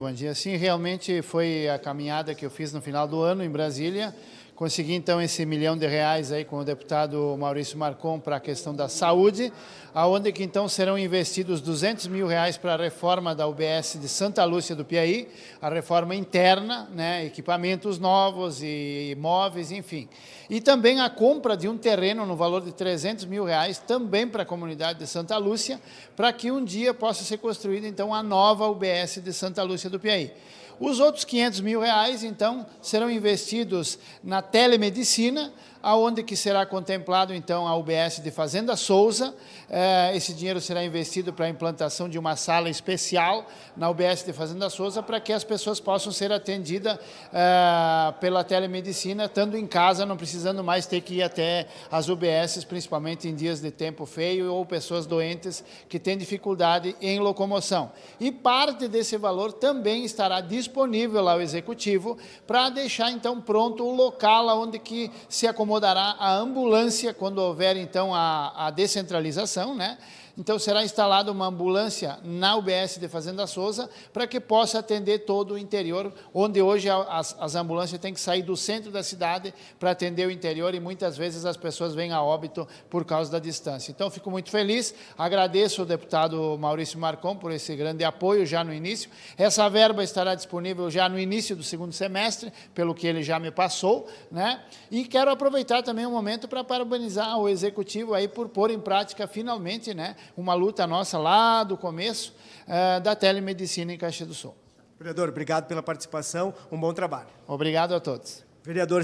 Bom dia. Sim, realmente foi a caminhada que eu fiz no final do ano em Brasília. Consegui, então, esse R$ 1 milhão aí com o deputado Maurício Marcon para a questão da saúde, aonde que, então, serão investidos R$ 200 mil para a reforma da UBS de Santa Lúcia do Piauí, a reforma interna, né, equipamentos novos e móveis, enfim. E também a compra de um terreno no valor de R$ 300 mil, também para a comunidade de Santa Lúcia, para que um dia possa ser construída, então, a nova UBS de Santa Lúcia do Piauí. Os outros R$ 500 mil, então, serão investidos na telemedicina, aonde que será contemplado, então, a UBS de Fazenda Souza. Esse dinheiro será investido para a implantação de uma sala especial na UBS de Fazenda Souza, para que as pessoas possam ser atendidas pela telemedicina, estando em casa, não precisando mais ter que ir até as UBSs, principalmente em dias de tempo feio ou pessoas doentes que têm dificuldade em locomoção. E parte desse valor também estará disponível ao Executivo para deixar, então, pronto o local onde que se acomodará a ambulância quando houver, então, a descentralização, né? Então, será instalada uma ambulância na UBS de Fazenda Souza para que possa atender todo o interior, onde hoje as ambulâncias têm que sair do centro da cidade para atender o interior e muitas vezes as pessoas vêm a óbito por causa da distância. Então, fico muito feliz, agradeço ao deputado Maurício Marcon por esse grande apoio já no início. Essa verba estará disponível já no início do segundo semestre, pelo que ele já me passou, né? E quero aproveitar também o momento para parabenizar o Executivo aí por pôr em prática finalmente, né, uma luta nossa lá do começo da telemedicina em Caxias do Sul. Vereador, obrigado pela participação, um bom trabalho. Obrigado a todos. Vereador